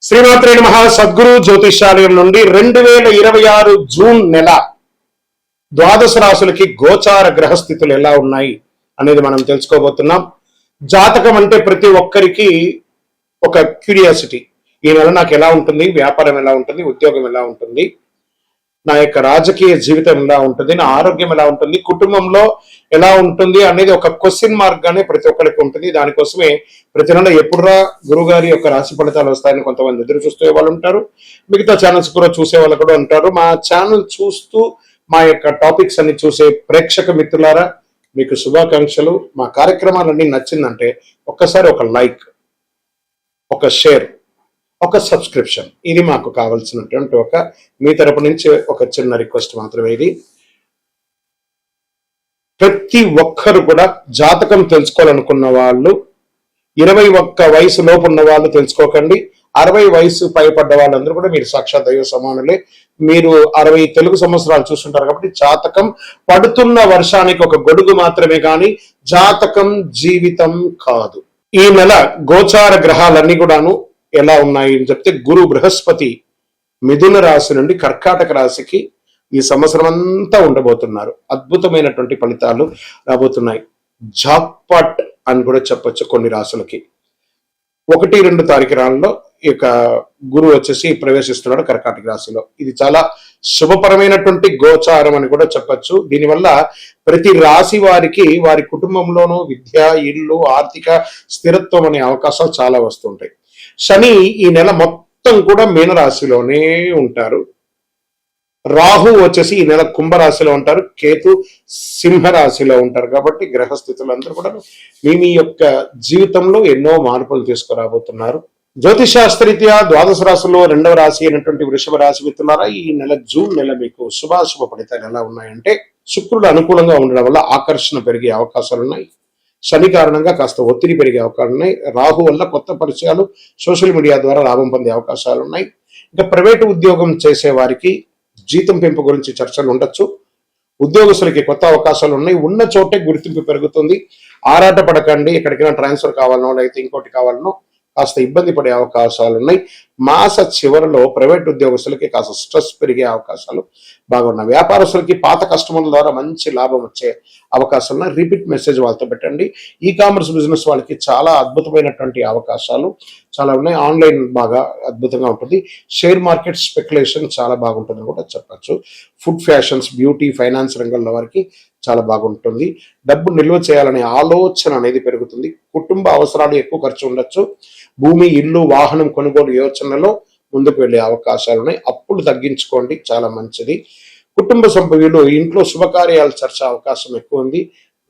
శ్రీమాత్రే నమః. సద్గురు జ్యోతిషాలయం నుండి 2026 జూన్ నెల ద్వాదశ రాశులకి గోచార గ్రహస్థితులు ఎలా ఉన్నాయి అనేది మనం తెలుసుకోబోతున్నాం. జాతకం అంటే ప్రతి ఒక్కరికి ఒక క్యూరియాసిటీ. ఈ నెల నాకు ఎలా ఉంటుంది, వ్యాపారం ఎలా ఉంటుంది, ఉద్యోగం ఎలా ఉంటుంది, నా యొక్క రాజకీయ జీవితం ఎలా ఉంటుంది, నా ఆరోగ్యం ఎలా ఉంటుంది, కుటుంబంలో ఎలా ఉంటుంది అనేది ఒక క్వశ్చన్ మార్క్ గానే ప్రతి ఒక్కరికి ఉంటుంది. దానికోసమే ప్రతి నెల ఎప్పుడురా గురుగారి యొక్క రాశి ఫలితాలు వస్తాయని కొంతమంది ఎదురు చూసే వాళ్ళు ఉంటారు. మిగతా ఛానల్స్ కూడా చూసే వాళ్ళు కూడా ఉంటారు. మా ఛానల్ చూస్తూ మా యొక్క టాపిక్స్ అన్ని చూసే ప్రేక్షక మిత్రులారా, మీకు శుభాకాంక్షలు. మా కార్యక్రమాలన్నీ నచ్చిందంటే ఒక్కసారి ఒక లైక్, ఒక షేర్, ఒక సబ్స్క్రిప్షన్, ఇది మాకు కావాల్సినటువంటి మీ తరపు నుంచి ఒక చిన్న రిక్వెస్ట్ మాత్రమే. ఇది ప్రతి ఒక్కరు కూడా జాతకం తెలుసుకోవాలనుకున్న వాళ్ళు 21 వయసు లోపు ఉన్న వాళ్ళు తెలుసుకోకండి. 60 వయసు పైపడ్డ వాళ్ళందరూ కూడా మీరు సాక్షాత్ దైవ సమానులే. మీరు 60 తెలుగు సంవత్సరాలు చూస్తుంటారు కాబట్టి జాతకం పడుతున్న వర్షానికి ఒక గొడుగు మాత్రమే కానీ జాతకం జీవితం కాదు. ఈ నెల గోచార గ్రహాలన్నీ కూడాను ఎలా ఉన్నాయి అని చెప్తే, గురు బృహస్పతి మిథున రాశి నుండి కర్కాటక రాశికి ఈ సంవత్సరం అంతా ఉండబోతున్నారు. అద్భుతమైనటువంటి ఫలితాలు రాబోతున్నాయి. జాక్పాట్ అని కూడా చెప్పొచ్చు కొన్ని రాశులకి. 1-2 తారీఖులలో ఈ యొక్క గురువు వచ్చేసి ప్రవేశిస్తున్నాడు కర్కాటక రాశిలో. ఇది చాలా శుభపరమైనటువంటి గోచారం అని కూడా చెప్పొచ్చు. దీనివల్ల ప్రతి రాశి వారికి వారి కుటుంబంలోనూ విద్య, ఇల్లు, ఆర్థిక స్థిరత్వం అనే అవకాశాలు చాలా వస్తుంటాయి. శని ఈ నెల మొత్తం కూడా మీనరాశిలోనే ఉంటారు. రాహు వచ్చేసి ఈ నెల కుంభరాశిలో ఉంటారు. కేతు సింహరాశిలో ఉంటారు. కాబట్టి గ్రహస్థితులందరూ కూడా మీ యొక్క జీవితంలో ఎన్నో మార్పులు తీసుకురాబోతున్నారు. జ్యోతిశాస్త్రరీత్యా ద్వాదశ రాశిలో 2వ రాశి అయినటువంటి వృషభ రాశి మిత్రులారా, ఈ నెల జూన్ నెల మీకు శుభాశుభ ఫలితాలు ఎలా ఉన్నాయంటే, శుక్రుడు అనుకూలంగా ఉండడం వల్ల ఆకర్షణ పెరిగే అవకాశాలు ఉన్నాయి. శని కారణంగా కాస్త ఒత్తిడి పెరిగే అవకాశాలు ఉన్నాయి. రాహు వల్ల కొత్త పరిచయాలు, సోషల్ మీడియా ద్వారా లాభం పొందే అవకాశాలు ఉన్నాయి. ఇంకా ప్రైవేటు ఉద్యోగం చేసే వారికి జీతం పెంపు గురించి చర్చలు ఉండొచ్చు. ఉద్యోగస్తులకి కొత్త అవకాశాలు ఉన్నాయి. ఉన్న చోటే గుర్తింపు పెరుగుతుంది. ఆరాట పడకండి. ఎక్కడికైనా ట్రాన్స్ఫర్ కావాలనో లేకపోతే ఇంకోటి కావాలనో కాస్త ఇబ్బంది పడే అవకాశాలు ఉన్నాయి. మాస చివరిలో ప్రైవేట్ ఉద్యోగస్తులకి కాస్త స్ట్రెస్ పెరిగే అవకాశాలు బాగున్నాయి. వ్యాపారస్తులకి పాత కస్టమర్ల ద్వారా మంచి లాభం వచ్చే అవకాశాలు ఉన్నాయి. రిపీట్ మెసేజ్ వాళ్ళతో పెట్టండి. ఈ కామర్స్ బిజినెస్ వాళ్ళకి చాలా అద్భుతమైనటువంటి అవకాశాలు చాలా ఉన్నాయి. ఆన్లైన్ బాగా అద్భుతంగా ఉంటుంది. షేర్ మార్కెట్ స్పెక్యులేషన్ చాలా బాగుంటుందని కూడా చెప్పచ్చు. ఫుడ్, ఫ్యాషన్స్, బ్యూటీ, ఫైనాన్స్ రంగంలో వారికి చాలా బాగుంటుంది. డబ్బు నిల్వ చేయాలనే ఆలోచన అనేది పెరుగుతుంది. కుటుంబ అవసరాలు ఎక్కువ ఖర్చు ఉండొచ్చు. భూమి, ఇల్లు, వాహనం కొనుగోలు యోచనలో ముందుకు వెళ్లే అవకాశాలు ఉన్నాయి. అప్పులు తగ్గించుకోండి, చాలా మంచిది. కుటుంబ సభ్యులు ఇంట్లో శుభకార్యాలు చర్చ అవకాశం ఎక్కువ ఉంది.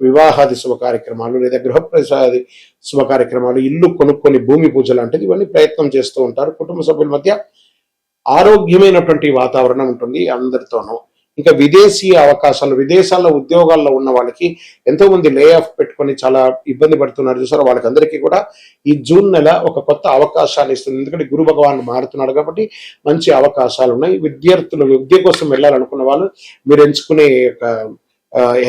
వివాహాది శుభ కార్యక్రమాలు లేదా గృహప్రవేశాది శుభ కార్యక్రమాలు, ఇల్లు కొనుక్కొని భూమి పూజ లాంటిది ఇవన్నీ ప్రయత్నం చేస్తూ ఉంటారు. కుటుంబ సభ్యుల మధ్య ఆరోగ్యమైనటువంటి వాతావరణం ఉంటుంది అందరితోనూ. ఇంకా విదేశీ అవకాశాలు, విదేశాల్లో ఉద్యోగాల్లో ఉన్న వాళ్ళకి ఎంతో మంది లే ఆఫ్ పెట్టుకొని చాలా ఇబ్బంది పడుతున్నారు చూసారు. వాళ్ళకందరికీ కూడా ఈ జూన్ నెల ఒక కొత్త అవకాశాన్ని ఇస్తుంది. ఎందుకంటే గురు భగవాన్ మారుతున్నాడు కాబట్టి మంచి అవకాశాలు ఉన్నాయి. విద్యార్థులు విద్య కోసం వెళ్ళాలనుకున్న వాళ్ళు మీరు ఎంచుకునే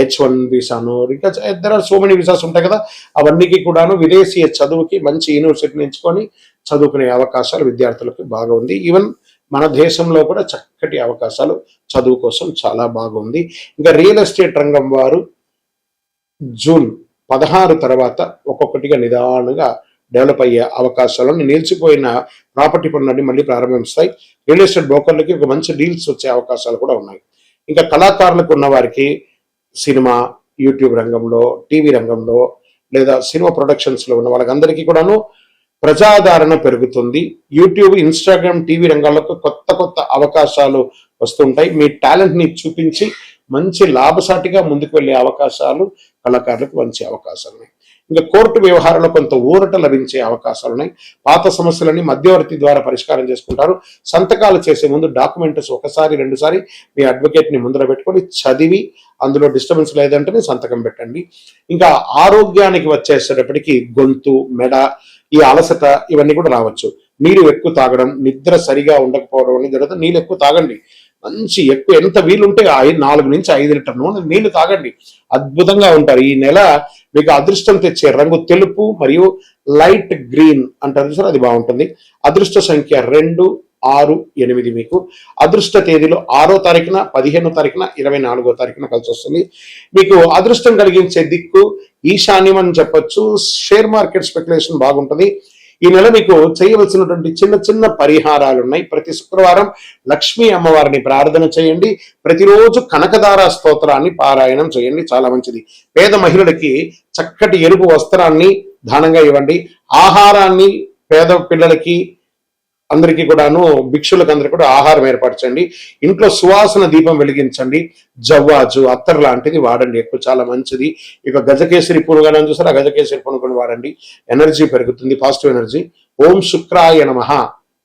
H1 వీసాను, ఇంకా there are so many visas ఉంటాయి కదా, అవన్నీకి కూడాను విదేశీ చదువుకి మంచి యూనివర్సిటీని ఎంచుకొని చదువుకునే అవకాశాలు విద్యార్థులకు బాగా ఉంది. ఈవెన్ మన దేశంలో కూడా చక్కటి అవకాశాలు చదువు కోసం చాలా బాగుంది. ఇంకా రియల్ ఎస్టేట్ రంగం వారు జూన్ 16 తర్వాత ఒక్కొక్కటిగా నిదానంగా డెవలప్ అయ్యే అవకాశాలను, నిలిచిపోయిన ప్రాపర్టీ పనులన్నీ మళ్ళీ ప్రారంభిస్తాయి. రియల్ ఎస్టేట్ బ్రోకర్లకి ఒక మంచి డీల్స్ వచ్చే అవకాశాలు కూడా ఉన్నాయి. ఇంకా కళాకారులకు ఉన్న వారికి సినిమా, యూట్యూబ్ రంగంలో, టీవీ రంగంలో లేదా సినిమా ప్రొడక్షన్స్ లో ఉన్న వాళ్ళకందరికీ కూడాను ప్రజాదరణ పెరుగుతుంది. యూట్యూబ్, ఇన్స్టాగ్రామ్, టీవీ రంగాలకు కొత్త అవకాశాలు వస్తుంటాయి. మీ టాలెంట్ ని చూపించి మంచి లాభసాటిగా ముందుకు వెళ్లే అవకాశాలు కళాకారులకు మంచి అవకాశాలు ఉన్నాయి. ఇంకా కోర్టు వ్యవహారంలో కొంత ఊరట లభించే అవకాశాలు ఉన్నాయి. పాత సమస్యలని మధ్యవర్తి ద్వారా పరిష్కారం చేసుకుంటారు. సంతకాలు చేసే ముందు డాక్యుమెంట్స్ 1-2 మీ అడ్వకేట్ ని ముందర పెట్టుకొని చదివి అందులో డిస్టర్బెన్స్ లేదంటే సంతకం పెట్టండి. ఇంకా ఆరోగ్యానికి వచ్చేసేటప్పటికి గొంతు, మెడ, ఈ అలసట ఇవన్నీ కూడా రావచ్చు. నీరు ఎక్కువ తాగడం, నిద్ర సరిగా ఉండకపోవడం అనేది జరుగుతుంది. నీళ్ళు ఎక్కువ తాగండి. మంచి ఎక్కువ ఎంత వీలుంటే 4 నుంచి 5 లీటర్ నూనె నీళ్లు తాగండి, అద్భుతంగా ఉంటారు. ఈ నెల మీకు అదృష్టం తెచ్చే రంగు తెలుపు మరియు లైట్ గ్రీన్ అంటారు చూసారు, అది బాగుంటుంది. అదృష్ట సంఖ్య 2, 6, 8. మీకు అదృష్ట తేదీలో 6వ తారీఖున, 15వ తారీఖున, 24వ తారీఖున కలిసి వస్తుంది. మీకు అదృష్టం కలిగించే దిక్కు ఈశాన్యం అని చెప్పొచ్చు. షేర్ మార్కెట్ స్పెక్యులేషన్ బాగుంటుంది. ఈ నెల మీకు చేయవలసినటువంటి చిన్న చిన్న పరిహారాలు ఉన్నాయి. ప్రతి శుక్రవారం లక్ష్మీ అమ్మవారిని ప్రార్థన చేయండి. ప్రతిరోజు కనకదార స్తోత్రాన్ని పారాయణం చేయండి, చాలా మంచిది. పేద మహిళలకి చక్కటి ఎరుపు వస్త్రాన్ని దానంగా ఇవ్వండి. ఆహారాన్ని పేద పిల్లలకి అందరికీ కూడాను, భిక్షులకు అందరికీ కూడా ఆహారం ఏర్పాటు చేయండి. ఇంట్లో సువాసన దీపం వెలిగించండి. జవ్వాజు అత్తర్ లాంటిది వాడండి, ఎక్కువ చాలా మంచిది. ఇక గజకేసరి పునుగనం చూసారు, ఆ గజకేసరి పునుగుని వాడండి, ఎనర్జీ పెరుగుతుంది, పాజిటివ్ ఎనర్జీ. ఓం శుక్రాయ నమః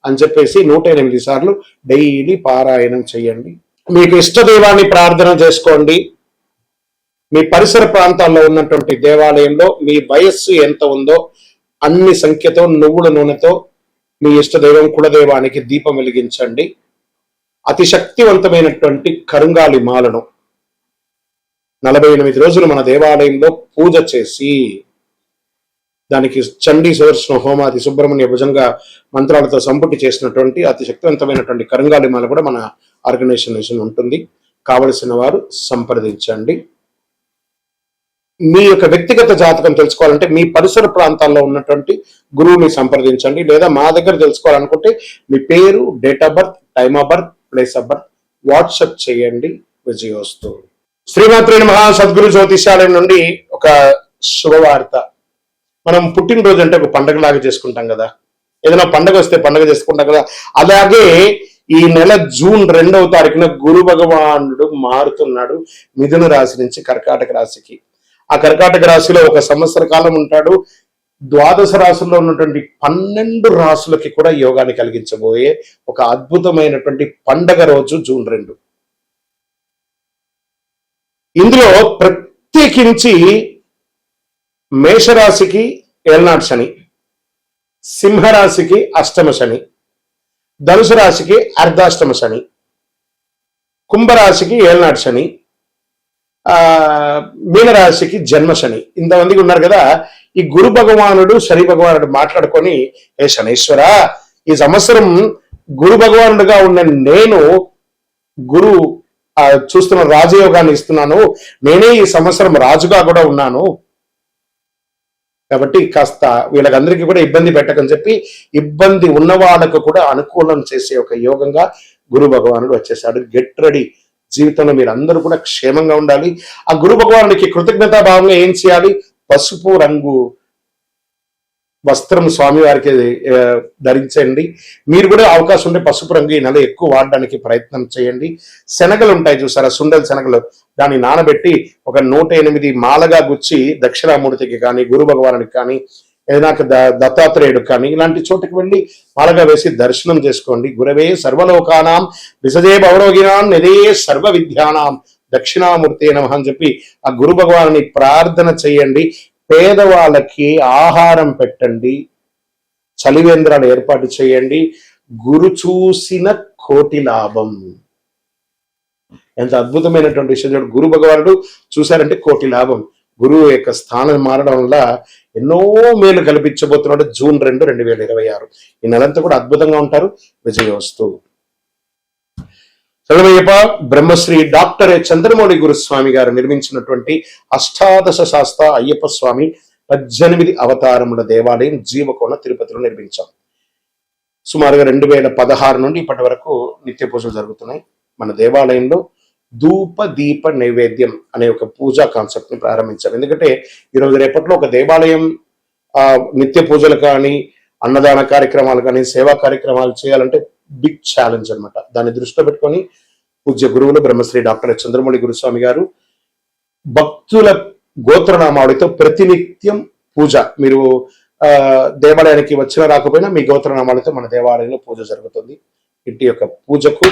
అని చెప్పేసి 108 సార్లు డైలీ పారాయణం చేయండి. మీకు ఇష్టదైవాన్ని ప్రార్థన చేసుకోండి. మీ పరిసర ప్రాంతాల్లో ఉన్నటువంటి దేవాలయంలో మీ వయస్సు ఎంత ఉందో అన్ని సంఖ్యతో నువ్వుల నూనెతో మీ ఇష్టదైవం కులదైవానికి దీపం వెలిగించండి. అతి శక్తివంతమైనటువంటి కరుంగాలి మాలను 48 రోజులు మన దేవాలయంలో పూజ చేసి దానికి చండీ సుదర్శన హోమాది సుబ్రహ్మణ్య భుజంగా మంత్రాలతో సంపుటి చేసినటువంటి అతి శక్తివంతమైనటువంటి కరుంగాలి మాల కూడా మన ఆర్గనైజేషన్ ఉంటుంది. కావలసిన వారు సంప్రదించండి. మీ యొక్క వ్యక్తిగత జాతకం తెలుసుకోవాలంటే మీ పరిసర ప్రాంతాల్లో ఉన్నటువంటి గురువుని సంప్రదించండి, లేదా మా దగ్గర తెలుసుకోవాలనుకుంటే మీ పేరు, date of birth, time of birth, place of birth WhatsApp చేయండి. విజయోస్తు. శ్రీమాత్రే నమః. సద్గురు జ్యోతిషాలయం నుండి ఒక శుభవార్త. మనం పుట్టినరోజు అంటే ఒక పండగలాగా చేసుకుంటాం కదా, ఏదైనా పండగ వస్తే పండగ చేసుకుంటాం కదా, అలాగే ఈ నెల జూన్ 2వ తారీఖున గురు భగవానుడు మారుతున్నాడు మిథున రాశి నుంచి కర్కాటక రాశికి. ఆ కర్కాటక రాశిలో 1 సంవత్సర కాలం ఉంటాడు. ద్వాదశ రాశుల్లో ఉన్నటువంటి 12 రాశులకి కూడా యోగాన్ని కలిగించబోయే ఒక అద్భుతమైనటువంటి పండగ రోజు జూన్ 2. ఇందులో ప్రత్యేకించి మేషరాశికి ఏళ్నాడు శని, సింహరాశికి అష్టమ శని, ధనుసు రాశికి అర్ధాష్టమ శని, కుంభరాశికి ఏళ్నాడు శని, మీనరాశికి జన్మ శని. ఇంతమందికి ఉన్నారు కదా. ఈ గురు భగవానుడు శని భగవానుడు మాట్లాడుకొని, ఏ శనీశ్వర, ఈ సంవత్సరం గురు భగవానుడుగా ఉన్న నేను గురు చూస్తున్న రాజయోగాన్ని ఇస్తున్నాను, నేనే ఈ సంవత్సరం రాజుగా కూడా ఉన్నాను, కాబట్టి కాస్త వీళ్ళకందరికీ కూడా ఇబ్బంది పెట్టకని చెప్పి ఇబ్బంది ఉన్న వాళ్ళకు కూడా అనుకూలం చేసే ఒక యోగంగా గురు భగవానుడు వచ్చేసాడు. Get ready. జీవితంలో మీరు అందరూ కూడా క్షేమంగా ఉండాలి. ఆ గురు భగవానుడికి కృతజ్ఞతా భావంగా ఏం చేయాలి? పసుపు రంగు వస్త్రం స్వామివారికి ధరించండి. మీరు కూడా అవకాశం ఉంటే పసుపు రంగు ఈ నెల ఎక్కువ వాడడానికి ప్రయత్నం చేయండి. శనగలు ఉంటాయి చూసారా, సుండల శనగలు, దాన్ని నానబెట్టి ఒక 108 మాలగా గుచ్చి దక్షిణామూర్తికి కానీ, గురు భగవానుడికి కానీ, ఏదైనా దత్తాత్రేయుడు కానీ ఇలాంటి చోటుకి వెళ్ళి మాలగా వేసి దర్శనం చేసుకోండి. గురవే సర్వలోకానాం విసజే భవరోగినాం నిదే సర్వ విద్యానాం దక్షిణామూర్తి నమః అని చెప్పి ఆ గురు భగవానుని ప్రార్థన చేయండి. పేదవాళ్ళకి ఆహారం పెట్టండి, చలివేంద్రాలు ఏర్పాటు చేయండి. గురు చూసిన కోటి లాభం. ఎంత అద్భుతమైనటువంటి విషయం. గురు భగవానుడు చూశారంటే కోటి లాభం. గురువు యొక్క స్థానం మారడం వల్ల ఎన్నో మేలు కల్పించబోతున్నాడు. జూన్ 2, 2026 ఈ నెలంతా కూడా అద్భుతంగా ఉంటారు. విజయోస్తు. సర్వయ్యప్ప. బ్రహ్మశ్రీ డాక్టర్ చంద్రమౌళి గురుస్వామి గారు నిర్మించినటువంటి అష్టాదశ శాస్త్ర అయ్యప్ప స్వామి 18 అవతారముల దేవాలయం జీవకోణ తిరుపతిలో నిర్మించాం. సుమారుగా 2016 నుండి ఇప్పటి వరకు నిత్య పూజలు జరుగుతున్నాయి. మన దేవాలయంలో ధూప దీప నైవేద్యం అనే ఒక పూజా కాన్సెప్ట్ ని ప్రారంభించారు. ఎందుకంటే ఈరోజు రేపట్లో ఒక దేవాలయం నిత్య పూజలు కానీ, అన్నదాన కార్యక్రమాలు కానీ, సేవా కార్యక్రమాలు చేయాలంటే బిగ్ ఛాలెంజ్ అనమాట. దాన్ని దృష్టిలో పెట్టుకొని పూజ్య గురువులు బ్రహ్మశ్రీ డాక్టర్ చంద్రమౌళి గురుస్వామి గారు భక్తుల గోత్రనామావళితో ప్రతినిత్యం పూజ. మీరు దేవాలయానికి వచ్చినా రాకపోయినా మీ గోత్రనామాలతో మన దేవాలయంలో పూజ జరుగుతుంది. ఇంటి యొక్క పూజకు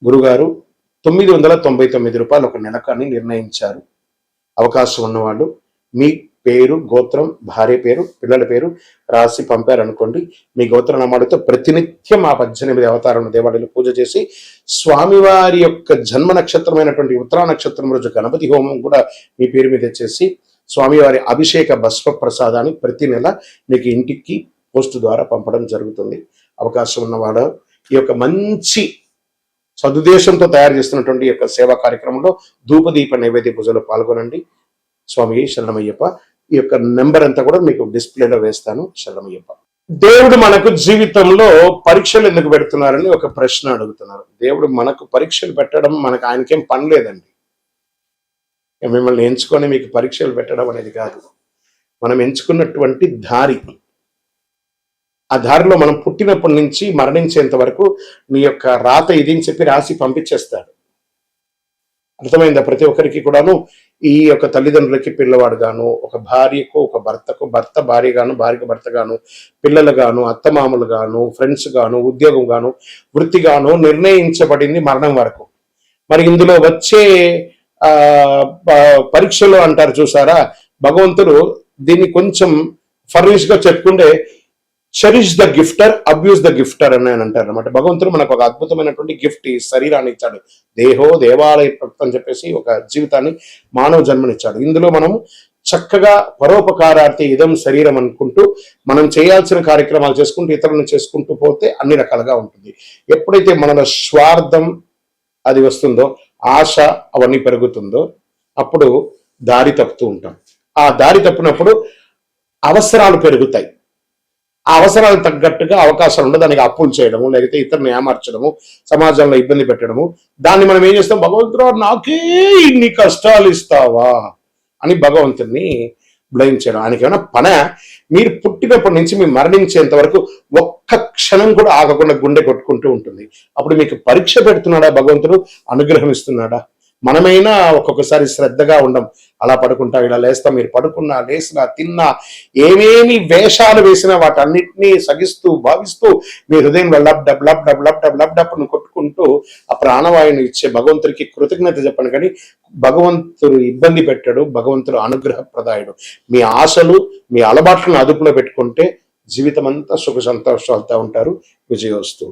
గురుగారు 999 రూపాయలు ఒక నెలకాన్ని నిర్ణయించారు. అవకాశం ఉన్నవాళ్ళు మీ పేరు, గోత్రం, భార్య పేరు, పిల్లల పేరు రాసి పంపారనుకోండి. మీ గోత్రనామాలతో ప్రతినిత్యం ఆ 18 అవతారాలను దేవాలయంలో పూజ చేసి స్వామివారి యొక్క జన్మ నక్షత్రమైనటువంటి ఉత్తరా నక్షత్రం రోజు గణపతి హోమం కూడా మీ పేరు మీద చేసి స్వామివారి అభిషేక భస్మ ప్రసాదాన్ని ప్రతి నెల మీకు ఇంటికి పోస్టు ద్వారా పంపడం జరుగుతుంది. అవకాశం ఉన్నవాడు ఈ యొక్క మంచి సదుద్దేశంతో తయారు చేస్తున్నటువంటి ఈ యొక్క సేవా కార్యక్రమంలో ధూపదీప నైవేద్య పూజలో పాల్గొనండి. స్వామి శరణమయ్యప్ప. ఈ యొక్క నెంబర్ అంతా కూడా మీకు డిస్ప్లేలో వేస్తాను. శరణమయ్యప్ప. దేవుడు మనకు జీవితంలో పరీక్షలు ఎందుకు పెడుతున్నారని ఒక ప్రశ్న అడుగుతున్నారు. దేవుడు మనకు పరీక్షలు పెట్టడం మనకు ఆయనకేం పని లేదండి. మిమ్మల్ని ఎంచుకొని మీకు పరీక్షలు పెట్టడం అనేది కాదు. మనం ఎంచుకున్నటువంటి దారి, ఆ దారిలో మనం పుట్టినప్పటి నుంచి మరణించేంత వరకు నీ యొక్క రాత ఇది అని చెప్పి రాసి పంపించేస్తాడు. అర్థమైందా? ప్రతి ఒక్కరికి కూడాను ఈ యొక్క తల్లిదండ్రులకి పిల్లవాడు గాను, ఒక భార్యకు ఒక భర్తకు భర్త భార్య గాను, భార్యకు భర్త గాను, పిల్లలు గాను, అత్తమామలు గాను, ఫ్రెండ్స్ గాను, ఉద్యోగం గాను, వృత్తి గాను నిర్ణయించబడింది మరణం వరకు. మరి ఇందులో వచ్చే పరీక్షలు అంటారు చూసారా, భగవంతుడు దీన్ని కొంచెం ఫర్నిష్ గా చెప్పుకుంటే చెరిష్ ద గిఫ్టర్, అబ్యూస్ ద గిఫ్టర్ అని అంటారు అనమాట. భగవంతుడు మనకు ఒక అద్భుతమైనటువంటి గిఫ్ట్, ఈ శరీరాన్ని ఇచ్చాడు. దేహో దేవాలయ ప్రకృతి అని చెప్పేసి ఒక జీవితాన్ని, మానవ జన్మనిచ్చాడు. ఇందులో మనం చక్కగా పరోపకారార్థి ఇదం శరీరం అనుకుంటూ మనం చేయాల్సిన కార్యక్రమాలు చేసుకుంటూ ఇతరులను చేసుకుంటూ పోతే అన్ని రకాలుగా ఉంటుంది. ఎప్పుడైతే మనలో స్వార్థం అది వస్తుందో, ఆశ అవన్నీ పెరుగుతుందో, అప్పుడు దారి తప్పుతూ ఉంటాం. ఆ దారి తప్పినప్పుడు అవసరాలు పెరుగుతాయి. ఆ అవసరాలకు తగ్గట్టుగా అవకాశాలు ఉండదు. దానికి అప్పులు చేయడము, లేకపోతే ఇతరులను ఏమార్చడము, సమాజంలో ఇబ్బంది పెట్టడము. దాన్ని మనం ఏం చేస్తాం? భగవంతుడు నాకే ఇన్ని కష్టాలు ఇస్తావా అని భగవంతుడిని బ్లేమ్ చేయడం. ఆయనకి ఏమైనా పన? మీరు పుట్టినప్పటి నుంచి మీరు మరణించేంత వరకు ఒక్క క్షణం కూడా ఆగకుండా గుండె కొట్టుకుంటూ ఉంటుంది. అప్పుడు మీకు పరీక్ష పెడుతున్నాడా భగవంతుడు? అనుగ్రహం ఇస్తున్నాడా? మనమైనా ఒక్కొక్కసారి శ్రద్ధగా ఉండం. అలా పడుకుంటా, ఇలా లేస్తాం. మీరు పడుకున్నా, లేసినా, తిన్నా, ఏమేమి వేషాలు వేసినా వాటన్నిటినీ సగిస్తూ భావిస్తూ మీ హృదయంలో lub dub lub dub lub dub lub డబ్ను కొట్టుకుంటూ ఆ ప్రాణవాయుని ఇచ్చే భగవంతుడికి కృతజ్ఞత చెప్పండి. కానీ భగవంతుడు ఇబ్బంది పెట్టాడు. భగవంతుడు అనుగ్రహ ప్రదాయుడు. మీ ఆశలు, మీ అలవాట్లను అదుపులో పెట్టుకుంటే జీవితం అంతా సుఖ సంతోషాలతో ఉంటారు. విజయోస్తు.